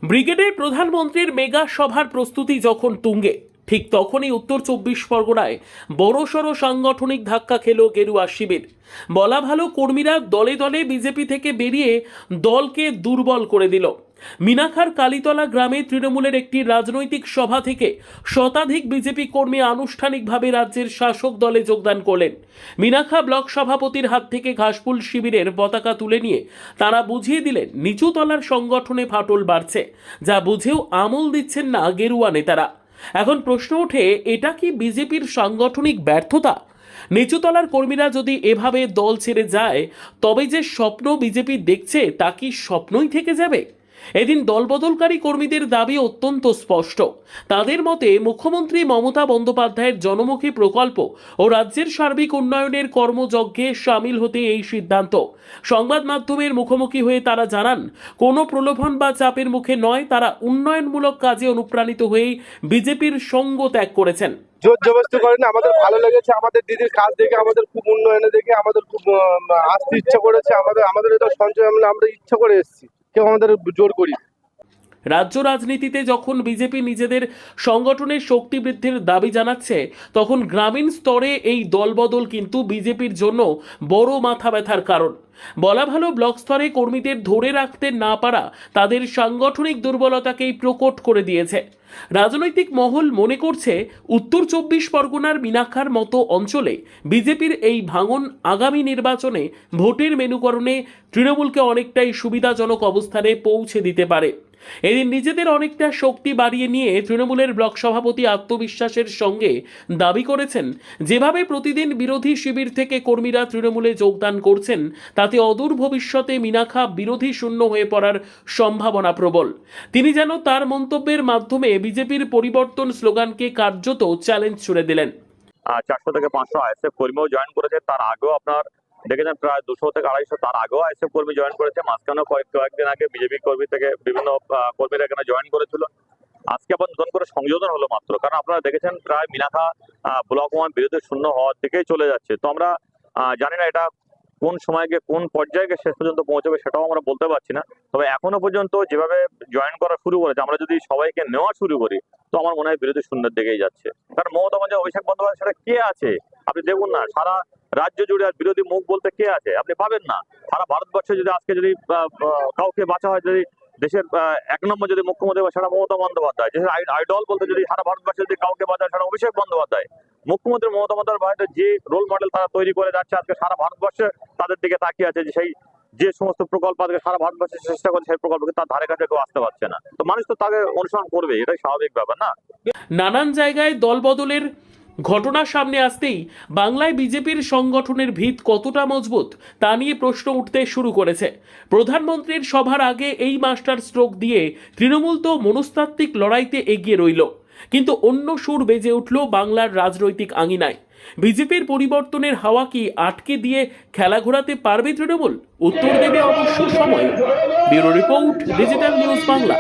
ব্রিগেডের প্রধানমন্ত্রীর মেগা সভার প্রস্তুতি যখন তুঙ্গে, ঠিক তখনই উত্তর 24 পরগনায় বড়সড় সাংগঠনিক ধাক্কা খেল গেরুয়া শিবির। বলা ভালো, কর্মীরা দলে দলে বিজেপি থেকে বেরিয়ে দলকে দুর্বল করে দিল। মিনাখার কালীতলা গ্রামে তৃণমূলের একটি রাজনৈতিক সভা থেকে শতাধিক বিজেপি কর্মী আনুষ্ঠানিকভাবে রাজ্যের শাসক দলে যোগদান করলেন। মিনাখা ব্লক সভাপতির হাত থেকে ঘাসফুল শিবিরের পতাকা তুলে নিয়ে তারা বুঝিয়ে দিলেন নিচুতলার সংগঠনে ফাটল বাড়ছে, যা বুঝেও আমল দিচ্ছেন না গেরুয়া নেতারা। এখন প্রশ্ন ওঠে, এটা কি বিজেপির সাংগঠনিক ব্যর্থতা? নিচুতলার কর্মীরা যদি এভাবে দল ছেড়ে যায়, তবে যে স্বপ্ন বিজেপি দেখছে তা কি স্বপ্নই থেকে যাবে? এদিন দলবদলকারী কর্মীদের দাবি অত্যন্ত স্পষ্ট। তাদের মতে মুখ্যমন্ত্রী মমতা বন্দ্যোপাধ্যায়ের জনমুখী প্রকল্প ও রাজ্যের সার্বিক উন্নয়নের কর্মযজ্ঞে সামিল হতে এই সিদ্ধান্ত। সংবাদ মাধ্যমের মুখোমুখি হয়ে তারা জানান, কোনো প্রলোভন বা চাপের মুখে নয়, তারা উন্নয়নমূলক কাজে অনুপ্রাণিত হয়েই বিজেপির সঙ্গ ত্যাগ করেছেন। জোর জবরদস্তি করেন, আমাদের ভালো লেগেছে, আমাদের দিদির কাজ দেখে, আমাদের খুব উন্নয়নে দেখে আমাদের খুব আসতে ইচ্ছা করেছে। আমাদের এটা সঞ্চয় আমরা ইচ্ছা করে এসেছি, কেউ আমাদের জোর করি। রাজ্য রাজনীতিতে যখন বিজেপি নিজেদের সংগঠনের শক্তি বৃদ্ধির দাবি জানাচ্ছে, তখন গ্রামীণ স্তরে এই দলবদল কিন্তু বিজেপির জন্য বড় মাথা ব্যথার কারণ। বলা ভালো, ব্লক স্তরে কর্মীদের ধরে রাখতে না পারা তাদের সাংগঠনিক দুর্বলতাকেই প্রকট করে দিয়েছে। রাজনৈতিক মহল মনে করছে, উত্তর 24 পরগনার মিনাখার মতো অঞ্চলে বিজেপির এই ভাঙন আগামী নির্বাচনে ভোটের মেনুকরণে তৃণমূলকে অনেকটাই সুবিধাজনক অবস্থানে পৌঁছে দিতে পারে। এদিন নিজেদের অনেকটা শক্তি বাড়িয়ে নিয়ে তৃণমূলের ব্লক সভাপতি আত্মবিশ্বাসের সঙ্গে দাবি করেছেন, যেভাবে প্রতিদিন বিরোধী শিবির থেকে কর্মীরা তৃণমূলে যোগদান করছেন, তাতে অদূর ভবিষ্যতে মিনাখা বিরোধী শূন্য হয়ে পড়ার সম্ভাবনা প্রবল। তিনি যেন তার মন্তব্যের মাধ্যমে বিজেপির পরিবর্তন স্লোগানকে কার্যত চ্যালেঞ্জ ছুড়ে দিলেন। 400 থেকে 500 আইএসএফ কর্মীও জয়েন করেছে। তার আগেও আপনার দেখেছেন প্রায় 200 থেকে 250 তার আগেও আইএসএফ কর্মী জয়েন করেছে। মাঝখানেও কয়েকদিন আগে বিজেপি কর্মী থেকে বিভিন্ন কর্মীরা এখানে জয়েন করেছিল। আজকে আবার নতুন করে সংযোজন হলো মাত্র, কারণ আপনারা দেখেছেন প্রায় মিনাখা ব্লক 1 বিরোধী শূন্য হওয়ার দিকেই চলে যাচ্ছে। তো আমরা জানি না এটা কোন সময় গিয়ে কোন পর্যায়ে শেষ পর্যন্ত পৌঁছাবে সেটাও আমরা বলতে পারছি না। তবে এখনো পর্যন্ত যেভাবে জয়েন করা শুরু করেছে, আমরা যদি সবাইকে নেওয়া শুরু করি, তো আমার মনে হয় বিরোধী শূন্যের দিকেই যাচ্ছে। কারণ মমতা বন্দ্যোপাধ্যায়, অভিষেক বন্দ্যোপাধ্যায় সেটা কে আছে আপনি দেখুন না, সারা রাজ্য জুড়ে আর বিরোধী মুখ বলতে কে আছে আপনি পাবেন না। সারা ভারতবর্ষে যদি আজকে যদি কাউকে বাঁচা হয়, যদি দেশের 1 নম্বর যদি মুখ্যমন্ত্রী সেটা মমতা বন্দ্যোপাধ্যায়, দেশের আইডল বলতে যদি সারা ভারতবর্ষে যদি কাউকে বাঁচায় সেটা অভিষেক বন্দ্যোপাধ্যায়। মুখ্যমন্ত্রী মমতা বন্দ্যোপাধ্যায় যে রোল মডেল তারা তৈরি করে যাচ্ছে, আজকে সারা ভারতবর্ষে তাদের দিকে তাকিয়ে আছে, যে সমস্ত প্রকল্প আজকে সারা ভারতবর্ষে চেষ্টা করছে, সেই প্রকল্পকে তার ধারে কাছে কেউ আসতে পারছে না। তো মানুষ তো তাকে অনুসরণ করবে, এটাই স্বাভাবিক ব্যাপার না? নানান জায়গায় দলবদলের ঘটনা সামনে আসতেই বাংলায় বিজেপির সংগঠনের ভিত কতটা মজবুত তা নিয়ে প্রশ্ন উঠতে শুরু করেছে। প্রধানমন্ত্রীর সভার আগে এই মাস্টার স্ট্রোক দিয়ে তৃণমূল তো মনস্তাত্ত্বিক লড়াইতে এগিয়ে রইল, কিন্তু অন্য সুর বেজে উঠল বাংলার রাজনৈতিক আঙিনায়। বিজেপির পরিবর্তনের হাওয়া কি আটকে দিয়ে খেলা ঘোরাতে পারবে তৃণমূল? উত্তর দেবে অবশ্য সময়। Bureau report, digital news Bangla.